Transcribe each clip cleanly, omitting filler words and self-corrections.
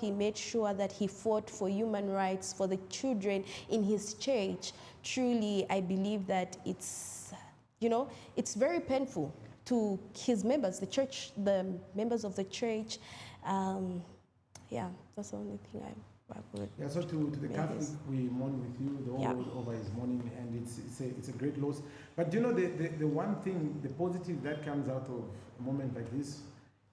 He made sure that he fought for human rights for the children in his church. Truly, I believe that it's, you know, it's very painful to his members, the members of the church. Yeah, that's the only thing I would. Yeah, so to the Catholic, we mourn with you, the whole world over is mourning, and it's a great loss. But you know, the one thing, the positive that comes out of a moment like this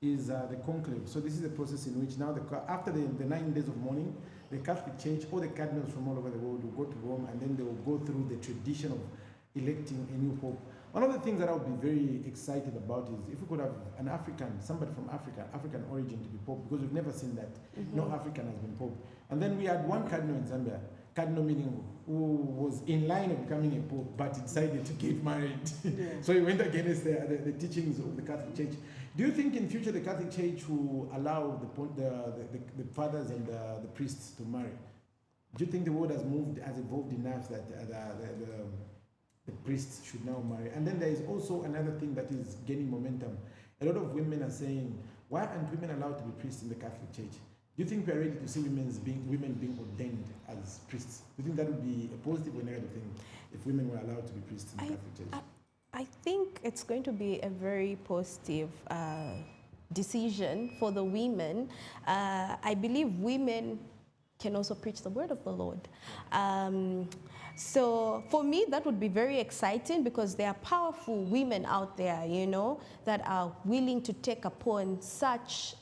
is the conclave. So this is a process in which now, after the 9 days of mourning, the Catholic Church, all the cardinals from all over the world will go to Rome, and then they will go through the tradition of electing a new pope. One of the things that I would be very excited about is if we could have an African, somebody from Africa, African origin to be pope, because we've never seen that. No African has been pope. And then we had one cardinal in Zambia, Cardinal Meningo, who was in line of becoming a pope, but he decided to get married. So he went against the teachings of the Catholic Church. Do you think in future the Catholic Church will allow the fathers and the priests to marry? Do you think the world has evolved enough that the priests should now marry? And then there is also another thing that is gaining momentum. A lot of women are saying, why aren't women allowed to be priests in the Catholic Church? Do you think we are ready to see women being ordained as priests? Do you think that would be a positive or negative thing if women were allowed to be priests in the Catholic Church? I think it's going to be a very positive decision for the women. I believe women can also preach the word of the Lord. So for me, that would be very exciting because there are powerful women out there, you know, that are willing to take upon such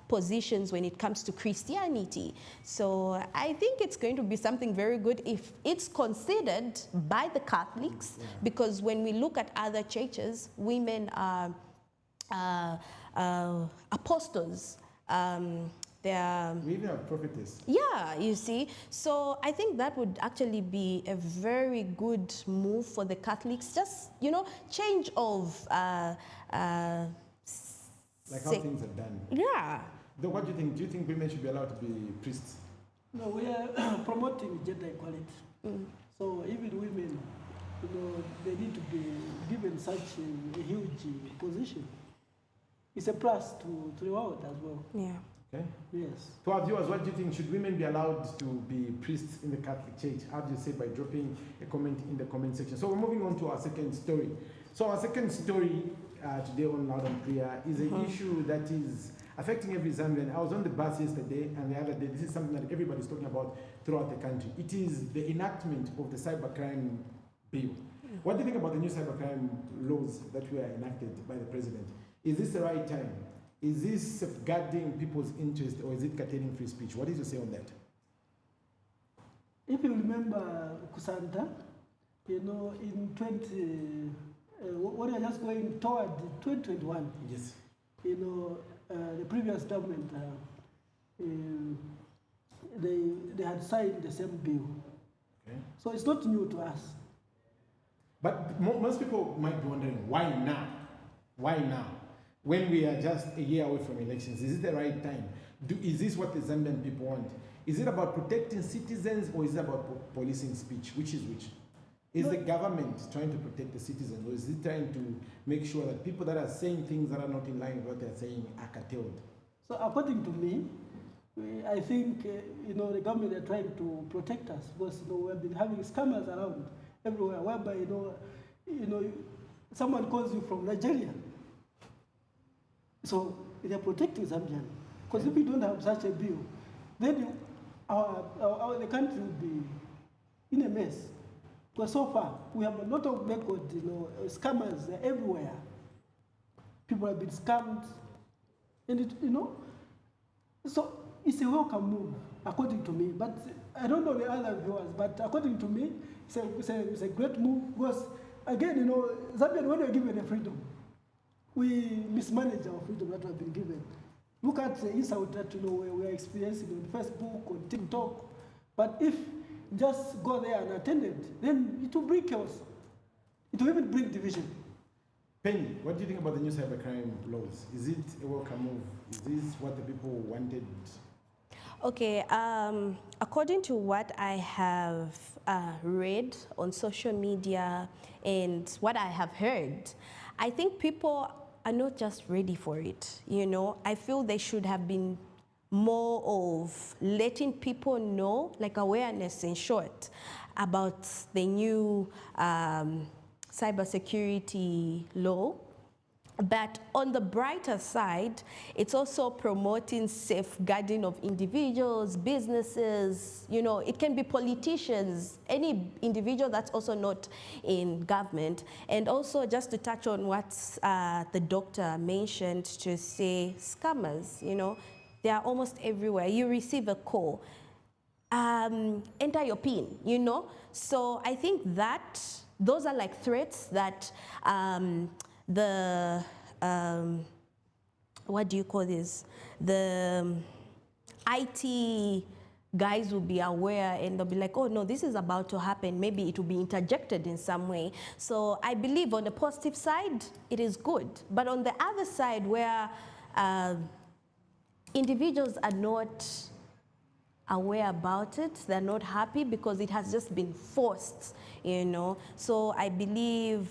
positions when it comes to Christianity. So I think it's going to be something very good if it's considered by the Catholics, because when we look at other churches, women are apostles. We even have prophetess. Yeah, you see. So I think that would actually be a very good move for the Catholics. Just, you know, change of... like how things are done. Yeah. Then what do you think? Do you think women should be allowed to be priests? No, we are promoting gender equality. So even women, you know, they need to be given such a huge position. It's a plus to the world as well. Yeah. Okay. Yes. To our viewers, what do you think? Should women be allowed to be priests in the Catholic Church? How do you say? By dropping a comment in the comment section. So we're moving on to our second story. So our second story today on Loud and Clear is an issue that is affecting every Zambian. I was on the bus yesterday and the other day. This is something that everybody's talking about throughout the country. It is the enactment of the cybercrime bill. What do you think about the new cybercrime laws that were enacted by the president? Is this the right time? Is this safeguarding people's interest or is it curtailing free speech? What is your say on that? If you remember Kusanta, you know, in when we are just going toward 2021, yes, you know, the previous government, they had signed the same bill. Okay. So it's not new to us. But most people might be wondering, why now? Why now? When we are just a year away from elections, is it the right time? Is this what the Zambian people want? Is it about protecting citizens or is it about policing speech? Which is which? Is the government trying to protect the citizens or is it trying to make sure that people that are saying things that are not in line with what they're saying are curtailed? So according to me, I think, you know, the government are trying to protect us because, you know, we've been having scammers around everywhere whereby, you know, someone calls you from Nigeria. So they're protecting Zambian. Because if we don't have such a bill, then the country will be in a mess. Because so far, we have a lot of record, you know, scammers everywhere. People have been scammed. And, you know, so it's a welcome move, according to me. But I don't know the other viewers, but according to me, it's a great move. Because, again, you know, Zambian, when we're given the freedom, we mismanage our freedom that we have been given. Look at the insult that, you know, we are experiencing on Facebook, on TikTok. But if just go there unattended, then it will bring chaos. It will even bring division. Penny, what do you think about the new cybercrime laws? Is it a welcome move? Is this what the people wanted? Okay, according to what I have read on social media and what I have heard, I think people are not just ready for it, you know. I feel they should have been more of letting people know, like awareness in short, about the new cybersecurity law. But on the brighter side, it's also promoting safeguarding of individuals, businesses, you know, it can be politicians, any individual that's also not in government. And also just to touch on what the doctor mentioned, to say scammers, you know, they are almost everywhere. You receive a call, enter your PIN, you know. So I think that those are like threats that what do you call this? The IT guys will be aware and they'll be like, oh no, this is about to happen. Maybe it will be interjected in some way. So I believe on the positive side, it is good. But on the other side, where individuals are not aware about it, they're not happy because it has just been forced, you know. So I believe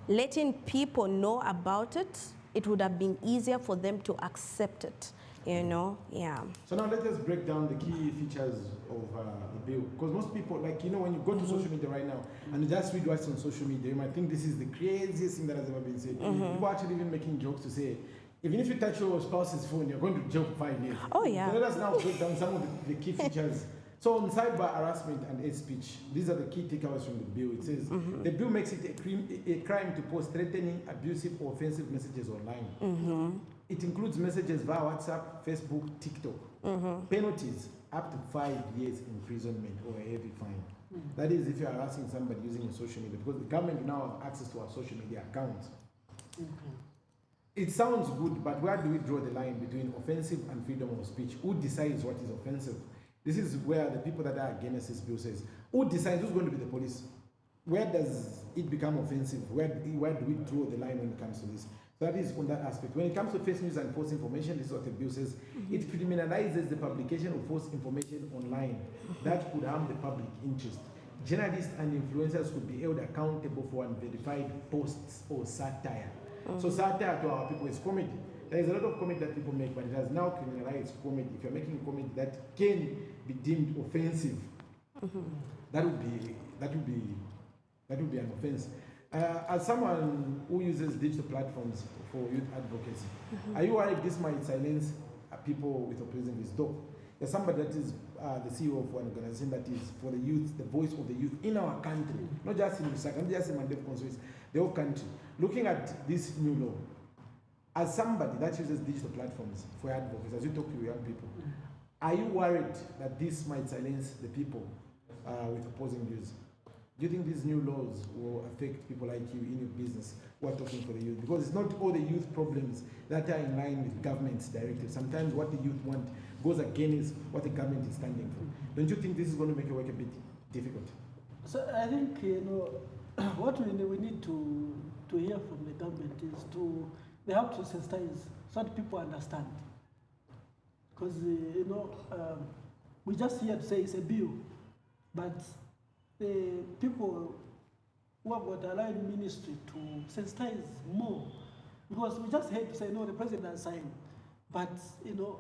letting people know about it, it would have been easier for them to accept it, you know, yeah. So now let us break down the key features of the bill. Because most people, like, you know, when you go to social media right now and you just read what's on social media, you might think this is the craziest thing that has ever been said. People are actually even making jokes to say, even if you touch your spouse's phone, you're going to jail for 5 years. Oh, yeah. So let us now break down some of the key features. So on cyber harassment and hate speech, these are the key takeaways from the bill. It says, the bill makes it a crime to post threatening, abusive, or offensive messages online. It includes messages via WhatsApp, Facebook, TikTok. Penalties, up to 5 years imprisonment or a heavy fine. That is if you're harassing somebody using your social media, because the government now have access to our social media accounts. It sounds good, but where do we draw the line between offensive and freedom of speech? Who decides what is offensive? This is where the people that are against this bill says, who decides who's going to be the police? Where does it become offensive? Where do we draw the line when it comes to this? So that is on that aspect. When it comes to fake news and false information, this is what the bill says. It criminalizes the publication of false information online that could harm the public interest. Journalists and influencers could be held accountable for unverified posts or satire. So satire to our people is comedy. There is a lot of comedy that people make, but it has now criminalized comedy. If you're making comedy that can be deemed offensive, that would be an offense. As someone who uses digital platforms for youth advocacy, are you worried this might silence people with opposing views? Though there's somebody that is the CEO of one organization that is for the youth, the voice of the youth in our country, not just in Lusaka, not just in Mandela constituency, the whole country. Looking at this new law, as somebody that uses digital platforms for advocacy, as you talk to young people, are you worried that this might silence the people with opposing views? Do you think these new laws will affect people like you in your business who are talking for the youth? Because it's not all the youth problems that are in line with government's directives. Sometimes what the youth want goes against what the government is standing for. Don't you think this is going to make your work a bit difficult? So I think, you know, what we need to hear from the government is they have to sensitize so that people understand. Because, you know, we just hear to say it's a bill, but the people who have got aligned ministry to sensitize more, because we just hate to say, no, the president has signed, but, you know,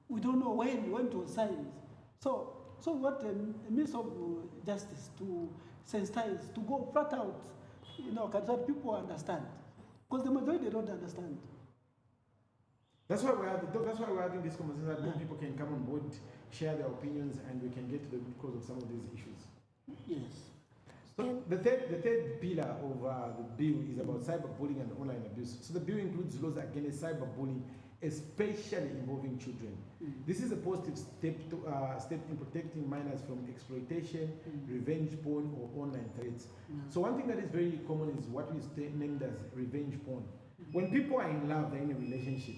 we don't know when to sign. So what the Minister of Justice to sensitize, to go flat out, you know, so that people understand. Because the majority don't understand. That's why we're having this conversation, that more people can come on board, share their opinions, and we can get to the root cause of some of these issues. Yes. So the third pillar of the bill is about cyberbullying and online abuse. So the bill includes laws against cyberbullying, especially involving children. This is a positive step in protecting minors from exploitation, revenge porn, or online threats. So one thing that is very common is what is named as revenge porn. When people are in love, they're in a relationship,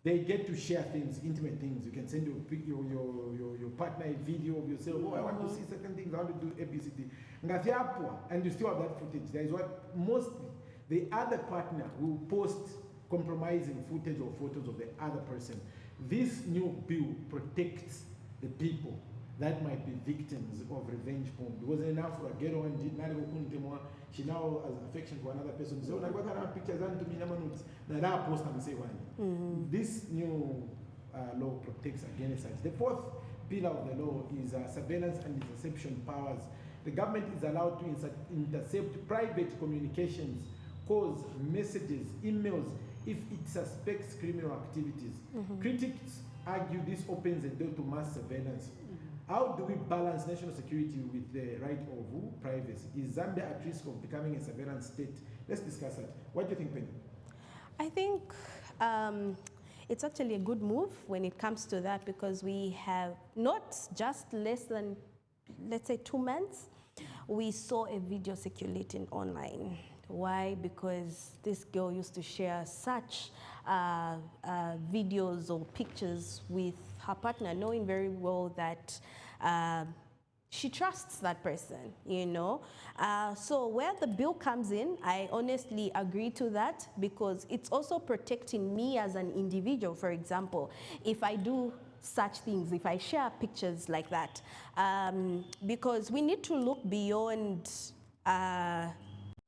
they get to share things, intimate things. You can send your partner a video of yourself. Oh, I want to see certain things. I want to do ABCD. And you still have that footage. That is what mostly the other partner will post compromising footage or photos of the other person. This new bill protects the people that might be victims of revenge porn. Because enough for a girl and did not go, she now has affection for another person. So, like, what kind of pictures and to me, now post and say one. This new law protects against such. The fourth pillar of the law is surveillance and interception powers. The government is allowed to intercept private communications, calls, messages, emails, if it suspects criminal activities. Critics argue this opens the door to mass surveillance. How do we balance national security with the right of privacy? Is Zambia at risk of becoming a surveillance state? Let's discuss that. What do you think, Penny? I think it's actually a good move when it comes to that, because we have not just less than, let's say, 2 months, we saw a video circulating online. Why? Because this girl used to share such videos or pictures with her partner, knowing very well that she trusts that person, you know. So where the bill comes in, I honestly agree to that, because it's also protecting me as an individual. For example, if I do such things, if I share pictures like that, because we need to look beyond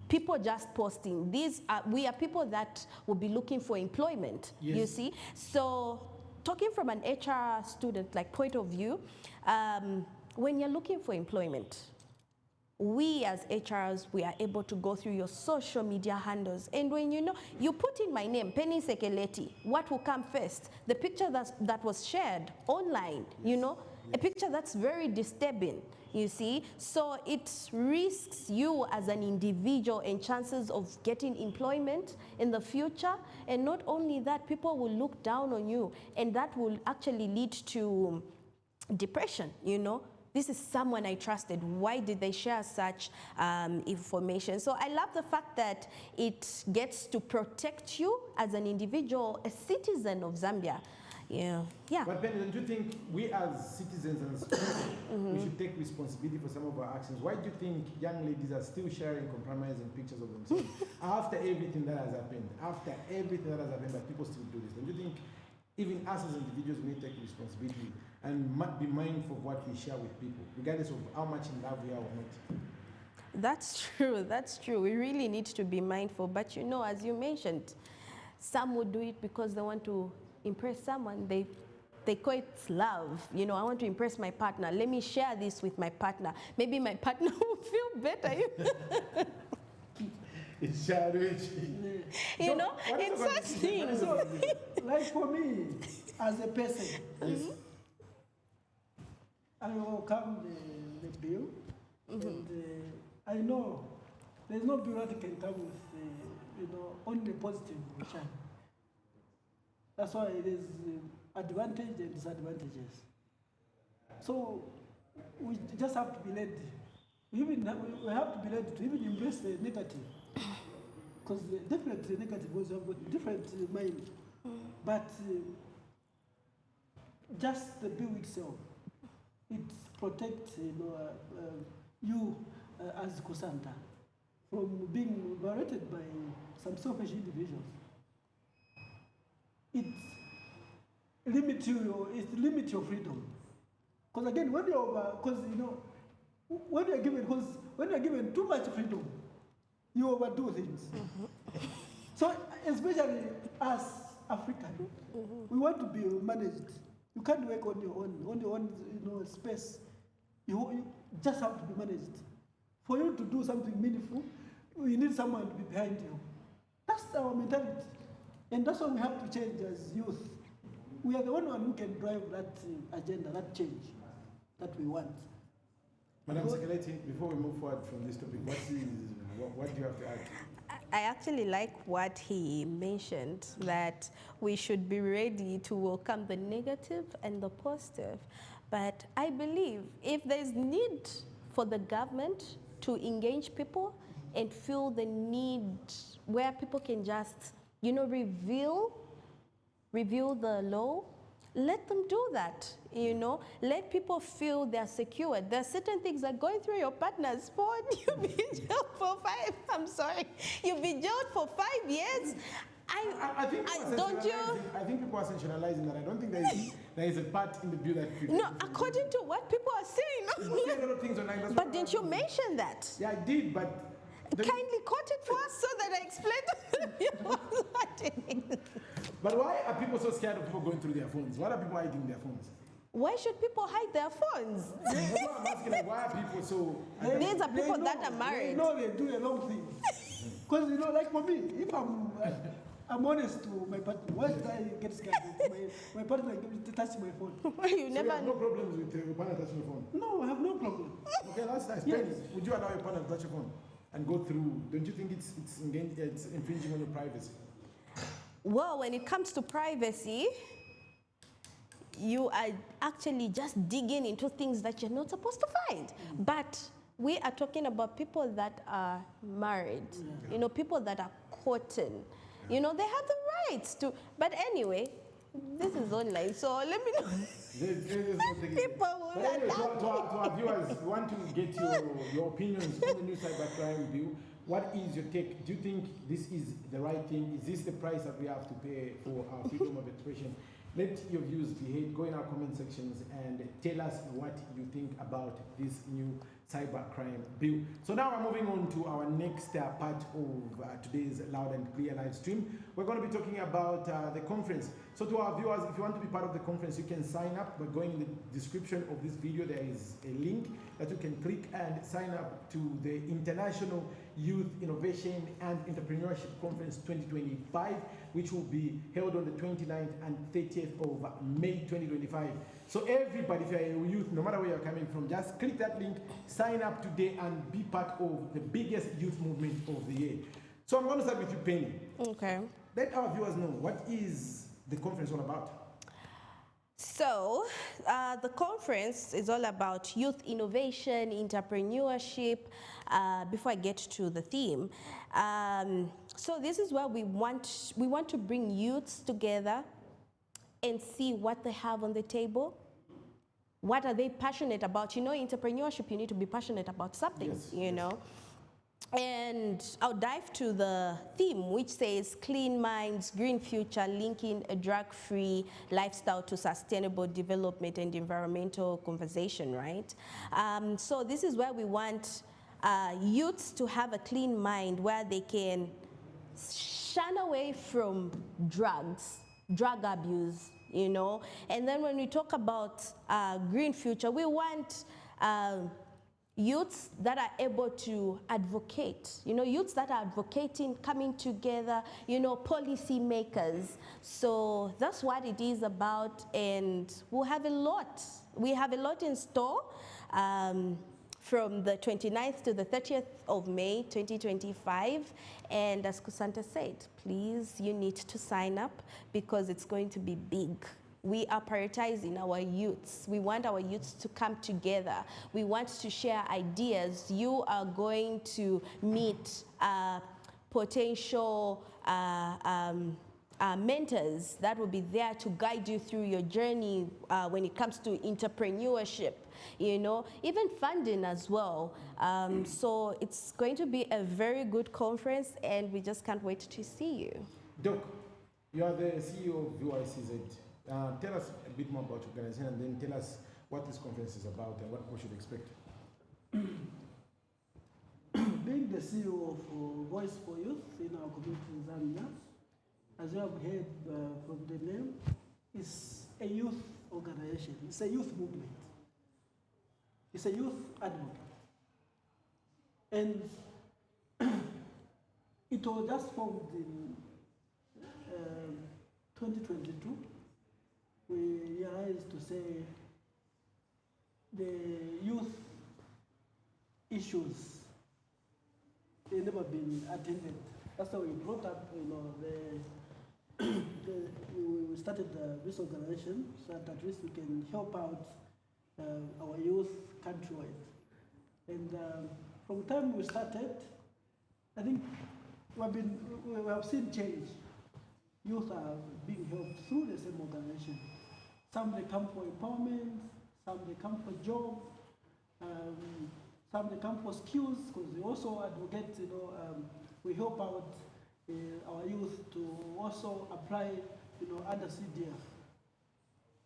people just posting. We are people that will be looking for employment, yes. You see. So talking from an HR student like point of view, when you're looking for employment, we as HRs, we are able to go through your social media handles. And when you put in my name, Penny Sekeleti, what will come first? The picture that was shared online, yes. A picture that's very disturbing, you see. So it risks you as an individual and chances of getting employment in the future. And not only that, people will look down on you, and that will actually lead to depression, This is someone I trusted. Why did they share such information? So I love the fact that it gets to protect you as an individual, a citizen of Zambia. Yeah. But Penny, don't you think we as citizens and students, we should take responsibility for some of our actions? Why do you think young ladies are still sharing compromising pictures of themselves after everything that has happened? But people still do this. Don't you think even us as individuals, we need to take responsibility and be mindful of what we share with people, regardless of how much in love we are or not? That's true. We really need to be mindful. But as you mentioned, some would do it because they want to impress someone. They call it love. I want to impress my partner. Let me share this with my partner. Maybe my partner will feel better. It's childish. It's such things. Like for me, as a person, yes. I welcome the bill, and I know there's no bill that can come with, only positive return. That's why it is advantage and disadvantages. So we just have to be led. We have to be led to even embrace the negative. Because definitely negative was have got different mind. But just the bill itself, it protects you as Kusanta from being violated by some selfish individuals. It limits your freedom. Because again, when you're given too much freedom, you overdo things. So especially as African, we want to be managed. You can't work on your own space. You just have to be managed. For you to do something meaningful, you need someone to be behind you. That's our mentality. And that's what we have to change as youth. We are the only one who can drive that agenda, that change that we want. Madam Sekeleti, before we move forward from this topic, what do you have to add? I actually like what he mentioned, that we should be ready to welcome the negative and the positive. But I believe if there's need for the government to engage people and feel the need where people can just, reveal the law, let them do that, Let people feel they're secure. There are certain things that going through your partner's phone, you'll be jailed for 5 years. I think people are sensationalizing that. I don't think there is a part in the bill that. No, according to what people are saying. You say a lot of things online. But didn't you mention that? Yeah, I did, but. Kindly quote it for us so that I explain. But why are people so scared of people going through their phones? Why are people hiding their phones? Why should people hide their phones? I'm asking, like, why are people so... These are people that are married. They know they do a long thing. Because, you know, like for me, if I'm honest to my partner, why should I get scared? My partner touch my phone. You never... you have no problems with your partner touching your phone? No, I have no problem. Okay, that's nice. Yes. Penny, would you allow your partner to touch your phone and go through? Don't you think it's infringing on your privacy? Well, when it comes to privacy, you are actually just digging into things that you're not supposed to find. But we are talking about people that are married, you know, people that are courting. You know, they have the rights to, but anyway, this is online, so let me know. People will anyway, to our viewers, we want to get your opinions on the new cybercrime bill. What is your take? Do you think this is the right thing? Is this the price that we have to pay for our freedom of expression? Let your views be heard. Go in our comment sections and tell us what you think about this new cybercrime bill. So now we're moving on to our next part of today's Loud and Clear live stream. We're going to be talking about the conference. So to our viewers, if you want to be part of the conference, you can sign up by going in the description of this video. There is a link that you can click and sign up to the International Youth Innovation and Entrepreneurship Conference 2025, which will be held on the 29th and 30th of May 2025. So everybody, if you're a youth, no matter where you're coming from, just click that link, sign up today and be part of the biggest youth movement of the year. So I'm going to start with you, Penny. Okay. Let our viewers know, what is the conference all about? So, the conference is all about youth innovation, entrepreneurship, before I get to the theme. So this is where we want to bring youths together and see what they have on the table. What are they passionate about? You know, entrepreneurship, you need to be passionate about something, yes, you know. And I'll dive to the theme, which says clean minds, green future, linking a drug-free lifestyle to sustainable development and environmental conversation, right? So this is where we want youths to have a clean mind where they can shun away from drugs, drug abuse, you know. And then when we talk about green future, we want youths that are able to advocate, you know, youths that are advocating, coming together, you know, policy makers. So that's what it is about, and we'll have a lot. We have a lot in store from the 29th to the 30th of May 2025. And as Kusanta said, please, you need to sign up because it's going to be big. We are prioritizing our youths. We want our youths to come together. We want to share ideas. You are going to meet potential mentors that will be there to guide you through your journey when it comes to entrepreneurship, you know, even funding as well. So it's going to be a very good conference, and we just can't wait to see you. Doc, you are the CEO of VYCZ. Tell us a bit more about your organization, and then tell us what this conference is about and what we should expect. Being the CEO of Voice for Youth in our community in Zambia, as you have heard from the name, is a youth organization. It's a youth movement. It's a youth advocate. And it was just formed in 2022. We realized to say the youth issues, they've never been attended. That's why we brought up, you know, we started this organization so that at least we can help out our youth countrywide. And from the time we started, I think we have seen change. Youth are being helped through the same organization. Some they come for empowerment, some they come for job, some they come for skills, because we also advocate, you know, we help out our youth to also apply, under CDF.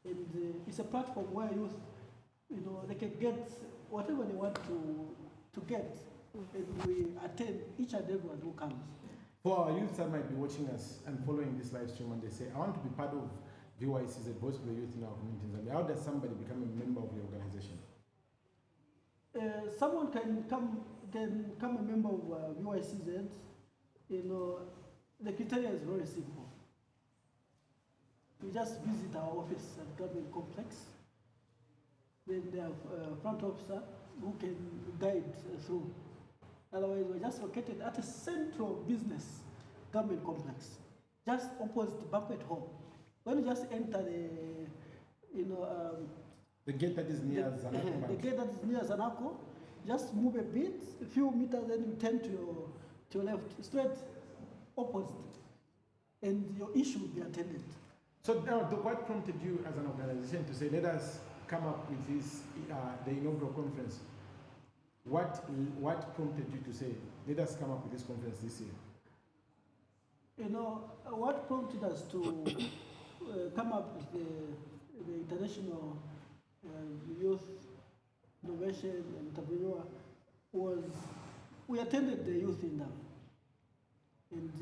And it's a platform where youth, they can get whatever they want to get, and we attend each and everyone who comes. For our youth that might be watching us and following this live stream, and they say, I want to be part of VYCZ, Voice of the Youth in our community in Zambia. How does somebody become a member of the organization? Someone can become a member of VYCZ. The criteria is very simple. You just visit our office at Government Complex. Then they have a front officer who can guide through. Otherwise, we're just located at a central business government complex, just opposite banquet hall. When you just enter the gate that is near Zanako. The gate that is near Zanako, just move a bit, a few meters, then you turn to your left, straight opposite, and your issue will be attended. So now, what prompted you as an organization to say, let us come up with this, the inaugural conference? What prompted you to say, let us come up with this conference this year? What prompted us to come up with the International Youth Innovation and Entrepreneur was, we attended the youth in them. And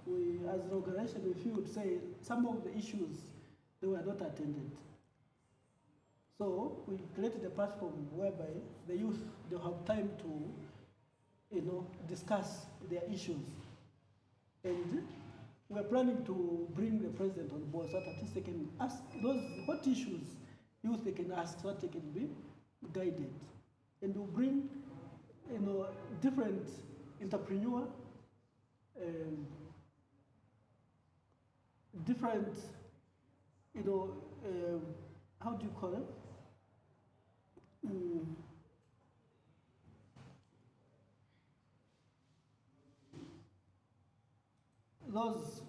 we, as an organization, we feel to say some of the issues, they were not attended. So we created a platform whereby the youth, they have time to, discuss their issues. And we're planning to bring the president on board so that at least they can ask those what issues youth they can ask so that they can be guided. And we'll bring, different entrepreneur, different, how do you call it? Those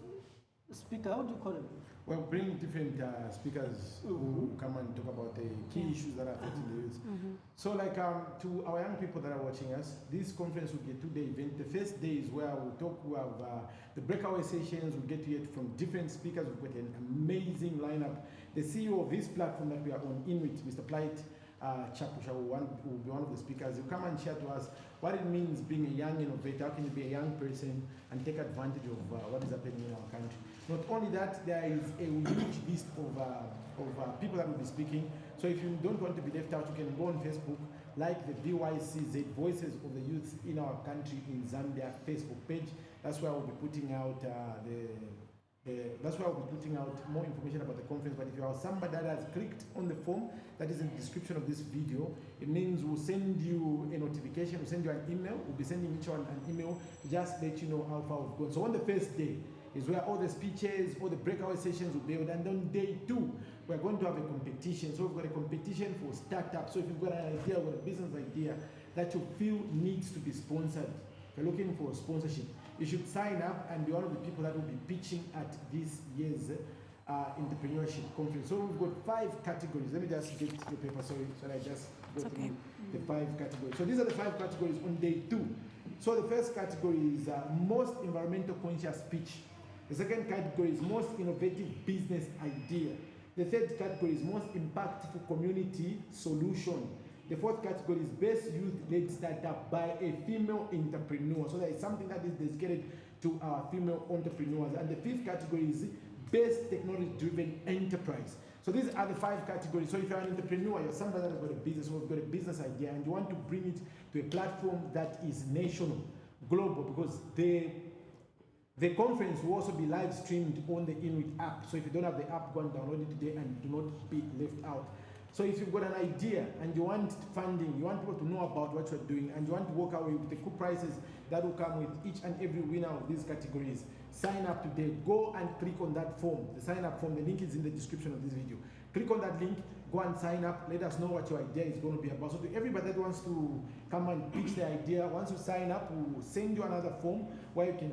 speakers, how do you call them? Well, bring different speakers who come and talk about the key issues that are affecting the youth. So like to our young people that are watching us, this conference will be a 2-day event. The first day is where we'll talk, we have the breakaway sessions, we'll get to hear from different speakers. We've got an amazing lineup. The CEO of this platform that we are on, INWIT, Mr. Plight Chapusha, will be one of the speakers. He'll come and share to us what it means being a young innovator, how can you be a young person and take advantage of what is happening in our country. Not only that, there is a huge list of people that will be speaking. So if you don't want to be left out, you can go on Facebook, like the VYCZ, Voices of the Youth in Our Country in Zambia Facebook page. That's where we'll be putting out that's why we'll be putting out more information about the conference. But if you are somebody that has clicked on the form that is in the description of this video, it means we'll send you a notification, we'll send you an email, we'll be sending each one an email to just let you know how far we've gone. So on the first day is where all the speeches, all the breakaway sessions will be held, and on day 2, we're going to have a competition. So we've got a competition for startups. So if you've got an idea or a business idea that you feel needs to be sponsored, if you're looking for a sponsorship, you should sign up and be one of the people that will be pitching at this year's entrepreneurship conference. So we've got 5 categories. Let me just get the paper, sorry, so I just go through the 5 categories. So these are the 5 categories on day 2. So the first category is most environmental conscious pitch. The second category is most innovative business idea. The third category is most impactful community solution. The fourth category is best youth-led startup by a female entrepreneur. So there is something that is dedicated to our female entrepreneurs. And the fifth category is best technology-driven enterprise. So these are the 5 categories. So if you're an entrepreneur, you're somebody that has got a business, or got a business idea, and you want to bring it to a platform that is national, global, because the conference will also be live streamed on the INWIT app. So if you don't have the app, go and download it today and do not be left out. So if you've got an idea and you want funding, you want people to know about what you're doing, and you want to walk away with the cool prizes that will come with each and every winner of these categories, sign up today. Go and click on that form, the sign up form. The link is in the description of this video. Click on that link, go and sign up. Let us know what your idea is going to be about. So to everybody that wants to come and pitch their idea, once you sign up, we'll send you another form where you can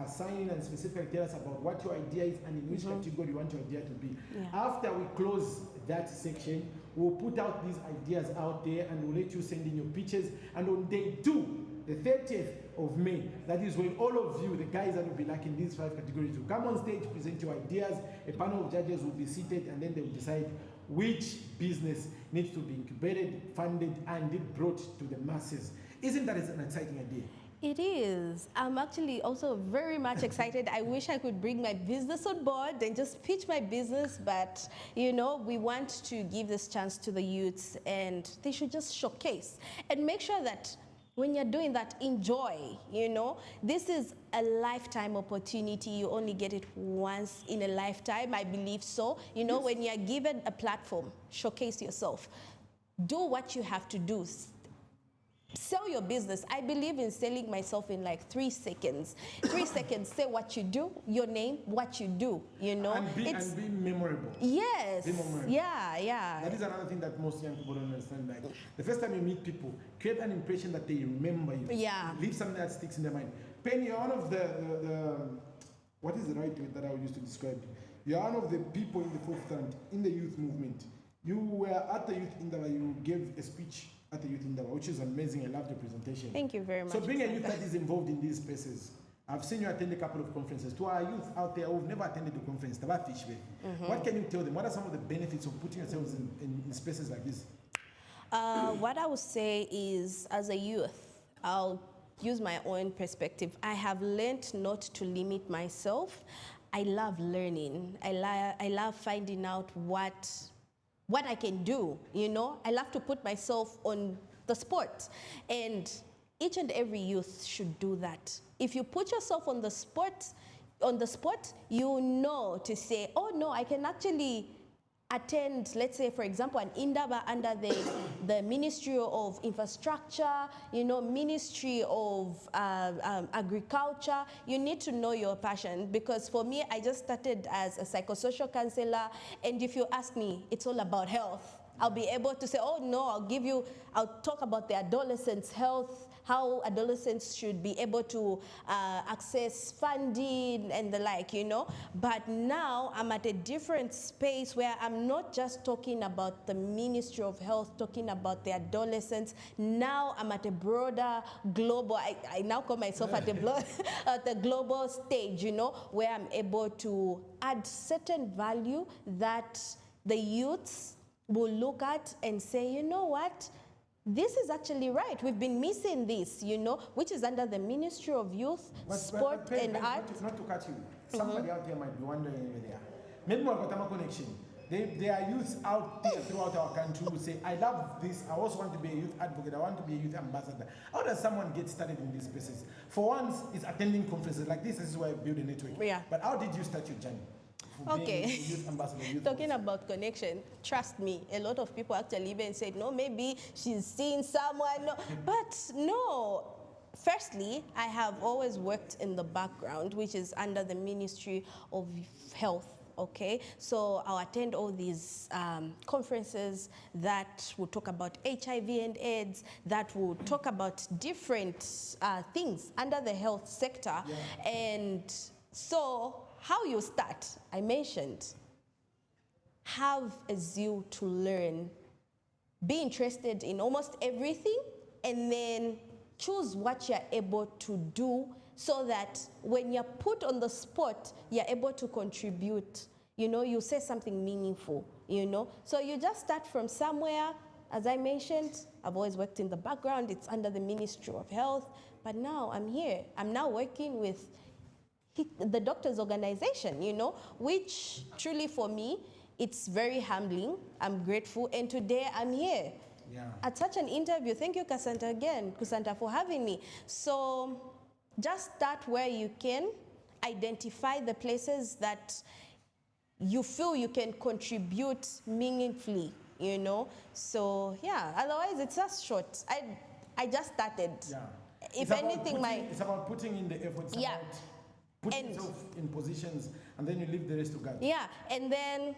sign in and specifically tell us about what your idea is and in which category you want your idea to be. After we close that section, we'll put out these ideas out there and we'll let you send in your pitches. And on day 2, the 30th of May. That is when all of you, the guys that will be like in these 5 categories, will come on stage, present your ideas. A panel of judges will be seated, and then they will decide which business needs to be incubated, funded, and brought to the masses. Isn't that an exciting idea? It is. I'm actually also very much excited. I wish I could bring my business on board and just pitch my business, but you know, we want to give this chance to the youths, and they should just showcase and make sure that when you're doing that, enjoy, you know. This is a lifetime opportunity. You only get it once in a lifetime, I believe so. You know, when you're given a platform, showcase yourself. Do what you have to do. Sell your business. I believe in selling myself in like 3 seconds. 3 seconds, say what you do, your name, what you do, you know. And be memorable. Yes. Be memorable. Yeah. That is another thing that most young people don't understand. Like, the first time you meet people, create an impression that they remember you. Yeah. Leave something that sticks in their mind. Penny, you're one of the what is the right word that I would use to describe you? You're one of the people in the forefront in the youth movement. You were at the Youth Indaba, you gave a speech at the Youth Indaba, which is amazing. I love the presentation. Thank you very much. So being a youth that is involved in these spaces, I've seen you attend a couple of conferences. To our youth out there who've never attended a conference, what can you tell them? What are some of the benefits of putting yourselves in spaces like this? What I would say is, as a youth, I'll use my own perspective. I have learned not to limit myself. I love learning. I love finding out what I can do, you know. I love to put myself on the spot, and each and every youth should do that. If you put yourself on the spot, you know to say, oh no, I can actually attend, let's say, for example, an Indaba under the Ministry of Infrastructure, you know, Ministry of Agriculture. You need to know your passion, because for me, I just started as a psychosocial counselor, and if you ask me, it's all about health. I'll be able to say, oh no, I'll talk about the adolescents' health, how adolescents should be able to access funding and the like, you know. But now I'm at a different space where I'm not just talking about the Ministry of Health, talking about the adolescents. Now I'm at a broader global, I now call myself at the global stage, you know, where I'm able to add certain value that the youths will look at and say, you know what? This is actually right. We've been missing this, you know, which is under the Ministry of Youth, Sport and Art. Not to cut you. Somebody out there might be wondering where they are. Maybe more about connection. There are youths out there throughout our country who say, I love this. I also want to be a youth advocate. I want to be a youth ambassador. How does someone get started in these spaces? For once, it's attending conferences like this. This is where I build a network. Yeah. But how did you start your journey? Okay. Youth ambassador, youth Talking about connection, trust me, a lot of people actually even said, no, maybe she's seeing someone. No. But no. Firstly, I have always worked in the background, which is under the Ministry of Health. Okay, so I'll attend all these conferences that will talk about HIV and AIDS, that will talk about different things under the health sector. Yeah. And so how you start, I mentioned, have a zeal to learn, be interested in almost everything, and then choose what you're able to do, so that when you're put on the spot, you're able to contribute. You know, you say something meaningful, you know. So you just start from somewhere. As I mentioned, I've always worked in the background. It's under the Ministry of Health. But now I'm here. I'm now working with the doctors' organization, you know, which truly for me, it's very humbling. I'm grateful. And today I'm here. Yeah. At such an interview. Thank you, Kusanta, for having me. So just start where you can, identify the places that you feel you can contribute meaningfully, you know. So yeah, otherwise it's just short. I just started. Yeah. If anything, it's about putting in the effort. It's about putting yourself in positions, and then you leave the rest to God. Yeah, and then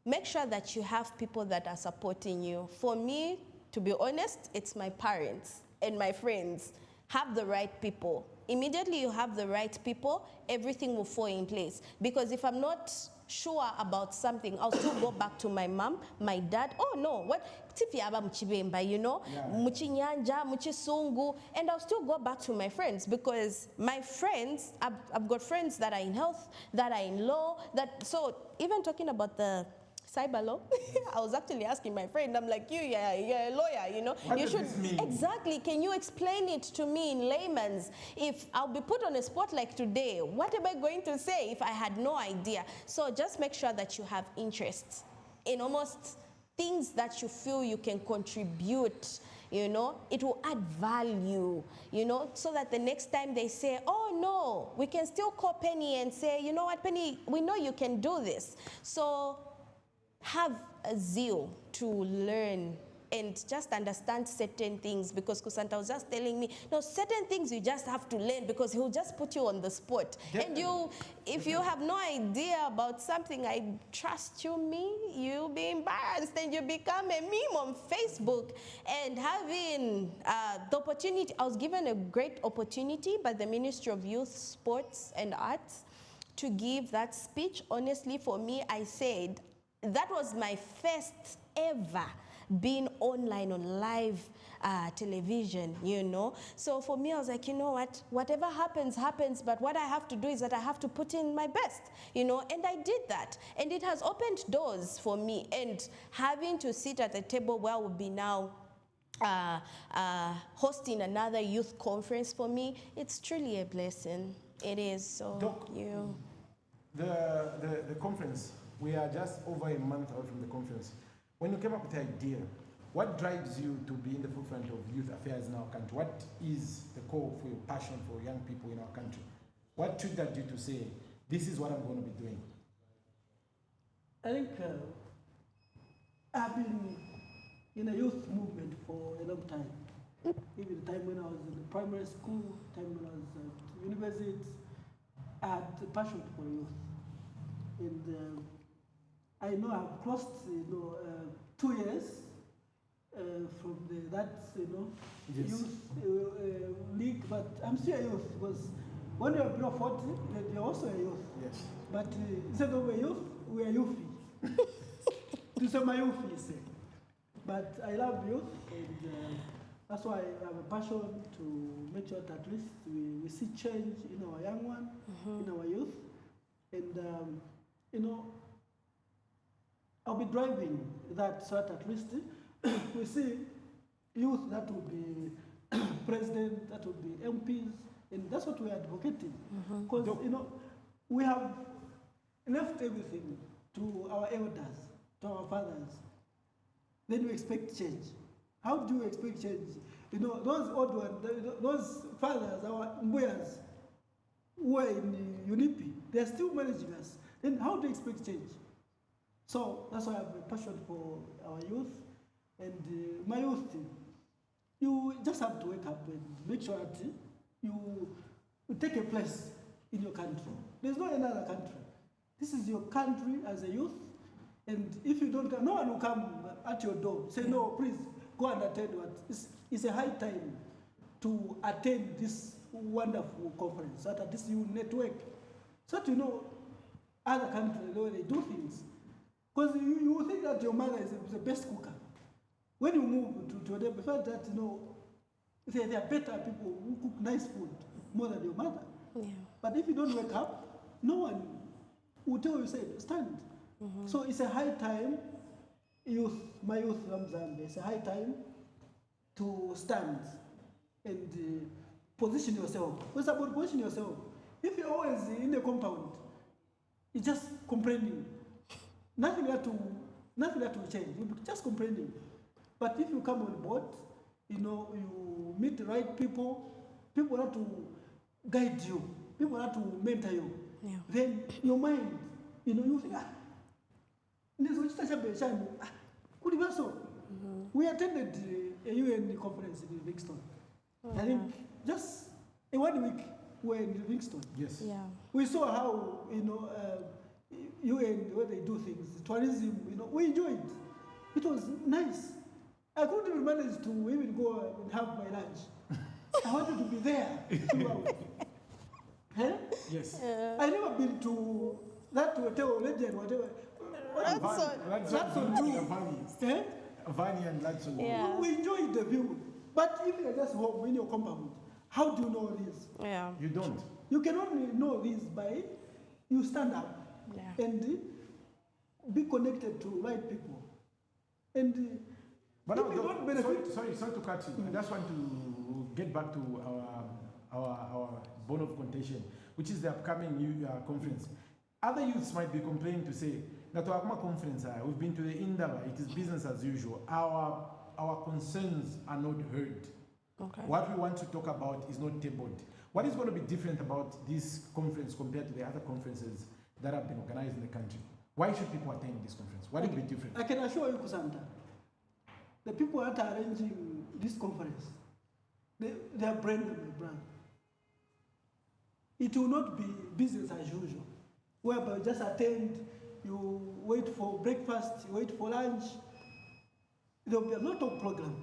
make sure that you have people that are supporting you. For me, to be honest, it's my parents and my friends. Have the right people. immediately you have the right people, everything will fall in place. Because if I'm not sure about something, I'll still go back to my mom, my dad. Oh no, what? You know, Muchinyanja, Muchisungu, and I'll still go back to my friends, because my friends, I've got friends that are in health, that are in law, so even talking about the cyber law, I was actually asking my friend, I'm like, you're a lawyer, you know. What does this mean? Exactly, can you explain it to me in layman's? If I'll be put on a spot like today, what am I going to say if I had no idea? So just make sure that you have interests in almost things that you feel you can contribute, you know, it will add value, you know, so that the next time they say, oh no, we can still call Penny and say, you know what, Penny, we know you can do this. So have a zeal to learn and just understand certain things, because Kusanta was just telling me, no, certain things you just have to learn, because he'll just put you on the spot. Definitely. And if you have no idea about something, I trust you'll be embarrassed and you become a meme on Facebook. And having the opportunity, I was given a great opportunity by the Ministry of Youth, Sports and Arts to give that speech. Honestly, for me, I said, that was my first ever being online on live television, you know. So for me, I was like, you know what, whatever happens, happens, but what I have to do is that I have to put in my best, you know, and I did that. And it has opened doors for me. And having to sit at the table where we'll be now hosting another youth conference, for me, it's truly a blessing. It is. So Doc, the conference, we are just over a month out from the conference. When you came up with the idea, what drives you to be in the forefront of youth affairs in our country? What is the core for your passion for young people in our country? What triggered you to say, this is what I'm going to be doing? I think I've been in a youth movement for a long time. Even the time when I was in the primary school, time when I was at university, I had a passion for youth. And I know I've crossed, 2 years from that, yes. youth league, but I'm still a youth, because when you're below 40, you're also a youth. Yes. But instead of a youth, we are youthy. To say my youth, you say. But I love youth, and that's why I have a passion to make sure that at least we see change in our young one, in our youth. And, I'll be driving that so that at least we see youth that will be president, that will be MPs, and that's what we are advocating. Because, we have left everything to our elders, to our fathers. Then we expect change. How do you expect change? Those old ones, those fathers, our mbuyas, who are in UNIPI, they are still managing us. Then how do you expect change? So that's why I have a passion for our youth. And my youth, you just have to wake up and make sure that you take a place in your country. There's no another country. This is your country as a youth. And if you don't come, no one will come at your door, say, no, please, go and attend what. It's a high time to attend this wonderful conference, so that this you network, so that you know other countries, the way they do things. Because you think that your mother is the best cooker. When you move to them, you find that, there are better people who cook nice food more than your mother. Yeah. But if you don't wake up, no one will tell you, say, stand. So it's a high time, my youth from Zambia, it's a high time to stand and position yourself. What's about position yourself? If you're always in a compound, you're just complaining. Nothing that will change. You're just complaining. But if you come on board, you meet the right people that will guide you, people that will mentor you. Yeah. Then your mind, you think, we attended a UN conference in Livingston. I think just in 1 week we were in Livingston. Yes. Yeah. We saw how UN, where they do things, tourism, we enjoyed. It was nice. I couldn't even manage to even go and have my lunch. I wanted to be there throughout. Eh? Yes. I never been to that hotel already and whatever. That's on two. Eh? Valley and Ladson. Yeah. We enjoy the view. But if you're just home in your compound, how do you know this? Yeah. You don't. You can only know this by you stand up Yeah. and be connected to right people. And But if now, you don't benefit, sorry to cut you. I just want to get back to our bone of contention, which is the upcoming conference. Other youths might be complaining to say that our conference, we've been to the Indaba, it is business as usual. Our concerns are not heard. Okay. What we want to talk about is not tabled. What is going to be different about this conference compared to the other conferences that have been organized in the country? Why should people attend this conference? What will be different? I can assure you, Kusanta, the people that are arranging this conference, they are brand on the brand. It will not be business as usual, whereby you just attend, you wait for breakfast, you wait for lunch. There will be a lot of programs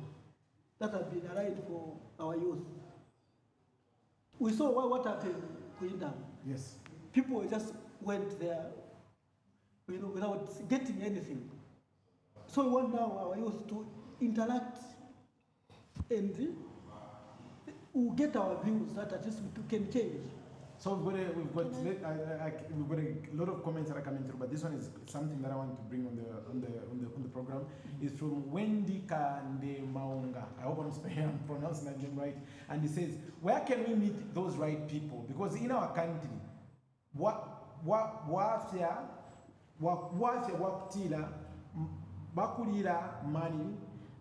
that have been arranged for our youth. We saw what happened in Queendam. Yes. People just went there, without getting anything. So we want now our youth to interact and we'll get our views that at least we can change. So we've got a lot of comments that are coming through, but this one is something that I want to bring on the program. It's from Wendy Kande Maunga. I hope I'm pronouncing that name right. And he says, where can we meet those right people? Because in our country, money,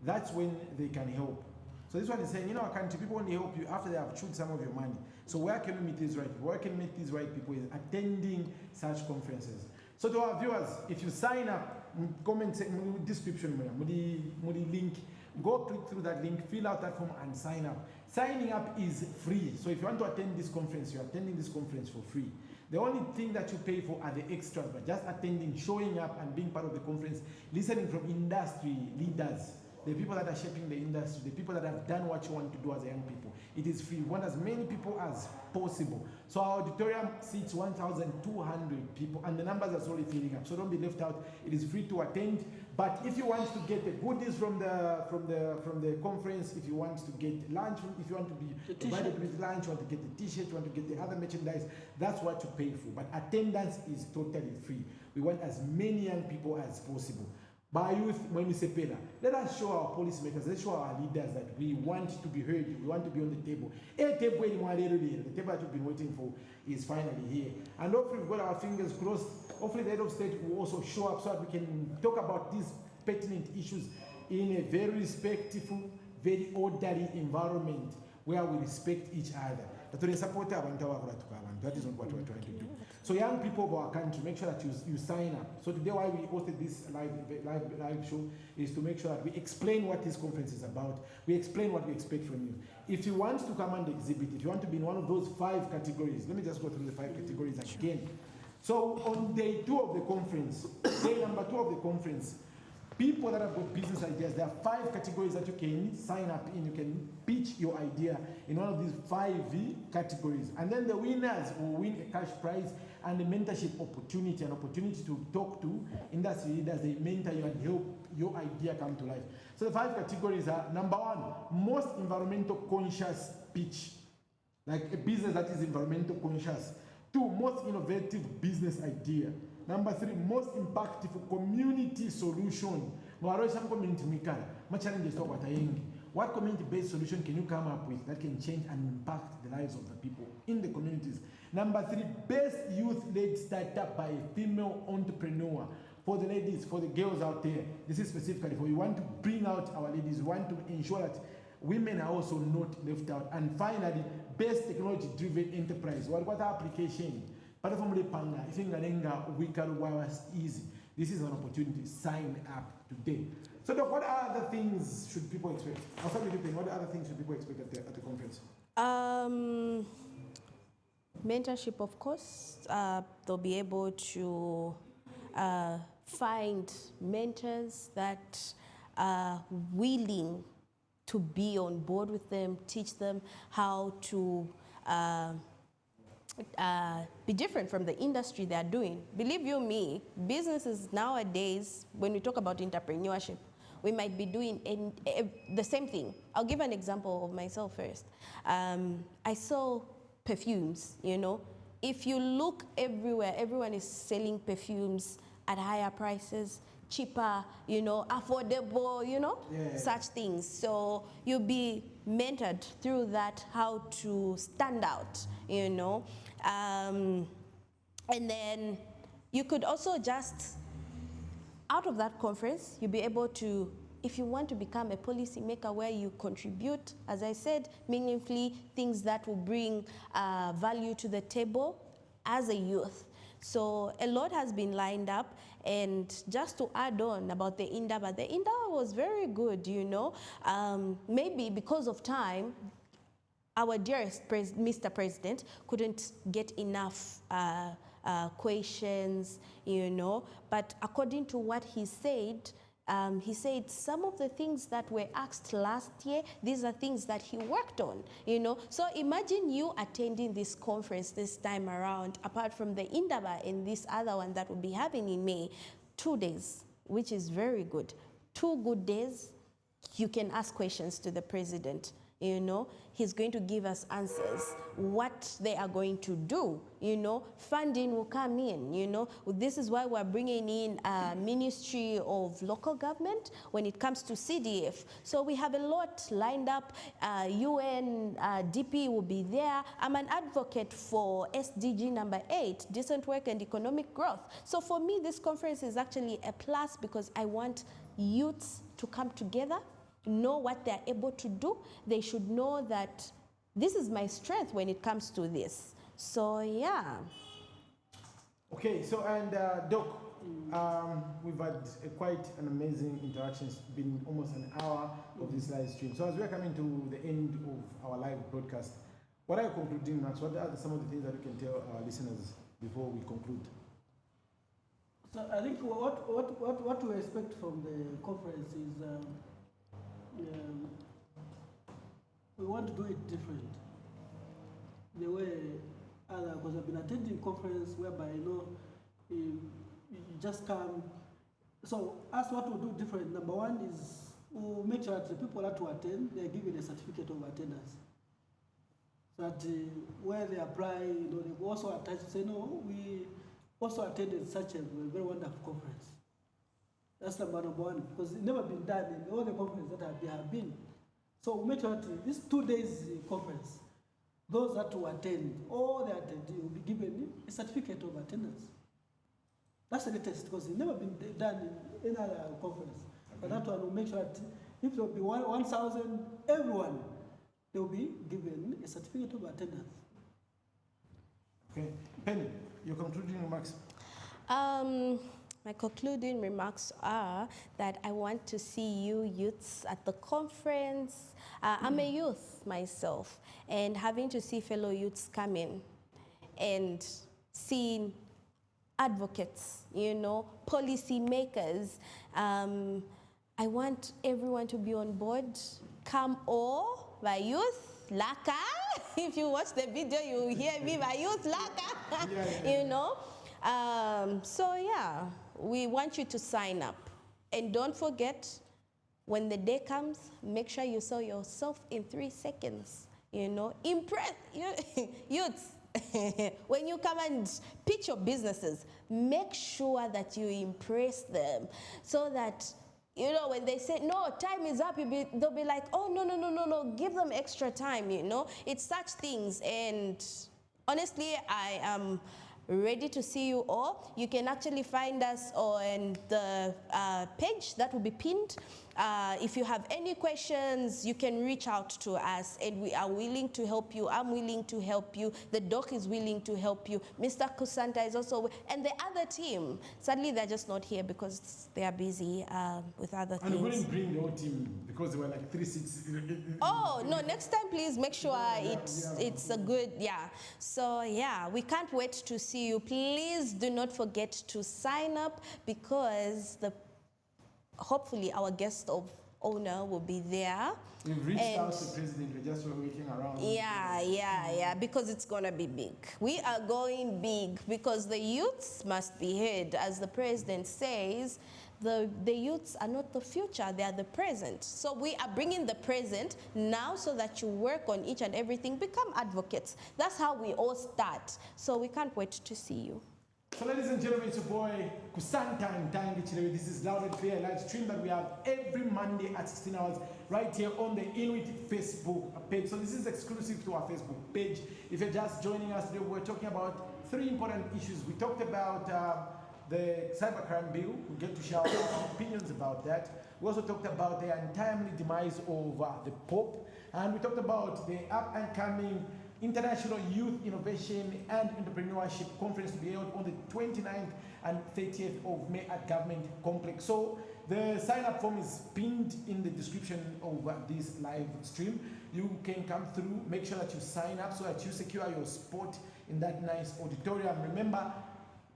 that's when they can help. So this one is saying, in our country, people only help you after they have chewed some of your money. So where can we meet these right people? Where can we meet these right people is attending such conferences. So to our viewers, if you sign up, comment description, link, go click through that link, fill out that form and sign up. Signing up is free. So if you want to attend this conference, you're attending this conference for free. The only thing that you pay for are the extras, but just attending, showing up and being part of the conference, listening from industry leaders, the people that are shaping the industry, the people that have done what you want to do as young people. It is free. We want as many people as possible. So our auditorium seats 1,200 people, and the numbers are slowly filling up. So don't be left out. It is free to attend. But if you want to get the goodies from the conference, if you want to get lunch, if you want to be provided with lunch, you want to get the t-shirt, you want to get the other merchandise, that's what you pay for. But attendance is totally free. We want as many young people as possible. By youth, when we say pillar, let us show our policymakers, let's show our leaders that we want to be heard, we want to be on the table. The table that you've been waiting for is finally here. And hopefully we've got our fingers crossed. Hopefully the head of state will also show up so that we can talk about these pertinent issues in a very respectful, very orderly environment where we respect each other. That is not what we're trying to do. So young people of our country, make sure that you sign up. So today why we hosted this live show is to make sure that we explain what this conference is about. We explain what we expect from you. If you want to come and exhibit, if you want to be in one of those 5 categories, let me just go through the 5 categories again. So on day 2 of the conference, day number 2 of the conference, people that have got business ideas, there are 5 categories that you can sign up in. You can pitch your idea in one of these 5 categories. And then the winners will win a cash prize and a mentorship opportunity, an opportunity to talk to industry leaders. They mentor you and help your idea come to life. So the 5 categories are: number 1, most environmental conscious pitch, like a business that is environmental conscious. 2, most innovative business idea. Number 3, most impactful community solution. What community-based solution can you come up with that can change and impact the lives of the people in the communities? Number 3, best youth-led startup by a female entrepreneur. For the ladies, for the girls out there, this is specifically for you. We want to bring out our ladies. We want to ensure that women are also not left out. And finally, best technology-driven enterprise. What application? Easy. This is an opportunity. Sign up today. So, Doc, what other things should people expect? I'll start with you, Penny. What other things should people expect at the conference? Mentorship, of course. They'll be able to find mentors that are willing to be on board with them, teach them how to be different from the industry they're doing. Believe you me, businesses nowadays, when we talk about entrepreneurship, we might be doing the same thing. I'll give an example of myself first. I sell perfumes, you know. If you look everywhere, everyone is selling perfumes at higher prices, cheaper, you know, affordable, you know, such things. So you'll be mentored through that, how to stand out, you know. And then you could also just, out of that conference, you'll be able to, if you want to become a policy maker where you contribute, as I said, meaningfully, things that will bring value to the table as a youth. So a lot has been lined up, and just to add on about the Indaba was very good, you know. Maybe because of time, our dearest Mr. President couldn't get enough questions, you know, but according to what he said some of the things that were asked last year, these are things that he worked on, you know. So imagine you attending this conference this time around, apart from the Indaba and this other one that will be happening in May, 2 days, which is very good. 2 good days, you can ask questions to the president. You know, he's going to give us answers, what they are going to do, you know, funding will come in, you know. This is why we're bringing in Ministry of Local Government when it comes to CDF. So we have a lot lined up. UN, DP will be there. I'm an advocate for SDG number 8, decent work and economic growth. So for me, this conference is actually a plus because I want youths to come together, know what they're able to do. They should know that this is my strength when it comes to this. So yeah. Okay, so and Doc, we've had quite an amazing interaction. It's been almost an hour of this live stream. So as we're coming to the end of our live broadcast, what are you concluding, Max? What are some of the things that you can tell our listeners before we conclude? So I think what we expect from the conference is we want to do it different. The way because I've been attending conference whereby you just come. So us, what we'll do different. Number one is we'll make sure that the people that will attend, they're given a certificate of attendance. So that where they apply, they also attach to say, no, we also attended such a very wonderful conference. That's number one, because it's never been done in all the conferences that have been. So we make sure that this 2 days conference, those that will attend, all the attendees will be given a certificate of attendance. That's the latest, because it's never been done in any other conference. Okay. But that one will make sure that if there will be 1,000, everyone, they will be given a certificate of attendance. Okay. Penny, your concluding remarks? My concluding remarks are that I want to see you youths at the conference. I'm a youth myself, and having to see fellow youths come in and seeing advocates, policy makers. I want everyone to be on board. Come all, my youth, Laka. If you watch the video, you will hear me, my youth, Laka. So yeah, we want you to sign up. And don't forget, when the day comes, make sure you sell yourself in 3 seconds. Impress youths. When you come and pitch your businesses, make sure that you impress them so that, when they say, no, time is up, they'll be like, oh, no, give them extra time, It's such things. And honestly, I am ready to see you all. You can actually find us on the page that will be pinned. If you have any questions, you can reach out to us, and we are willing to help you. I'm willing to help you. The doc is willing to help you. Mr. Kusanta is also, and the other team. Sadly, they're just not here because they are busy with other things. And we didn't bring the whole team because there were like 3 seats. Oh, no, next time, please make sure it's a good, So, we can't wait to see you. Please do not forget to sign up because hopefully our guest of owner will be there. We've reached out to the president, we're just waiting around. Yeah, because it's going to be big. We are going big because the youths must be heard. As the president says, the youths are not the future, they are the present. So we are bringing the present now so that you work on each and everything, become advocates. That's how we all start. So we can't wait to see you. So ladies and gentlemen, it's your boy Kusanta and Tangi Chilewe. This is Loud and Clear live stream that we have every Monday at 16 hours right here on the IYIEC Facebook page. So this is exclusive to our Facebook page. If you're just joining us today, we're talking about 3 important issues. We talked about the cybercrime bill. We get to share our opinions about that. We also talked about the untimely demise of the Pope. And we talked about the up and coming International Youth Innovation and Entrepreneurship Conference to be held on the 29th and 30th of May at Government Complex. So the sign-up form is pinned in the description of this live stream. You can come through, make sure that you sign up so that you secure your spot in that nice auditorium. Remember,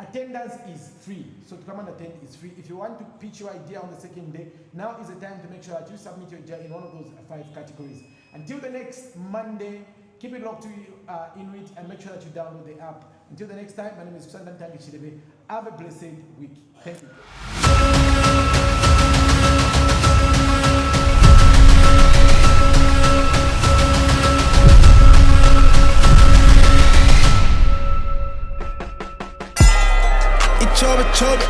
attendance is free, so to come and attend is free. If you want to pitch your idea on the second day, now is the time to make sure that you submit your idea in one of those 5 categories. Until the next Monday, keep it locked to IYIEC and make sure that you download the app. Until the next time, my name is Kusanta Tangi Chilewe. Have a blessed week. Thank you. Chobe,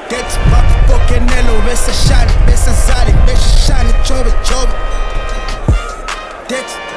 get back, fucking hello, besa shine, besa zali, besa shine, chobe, get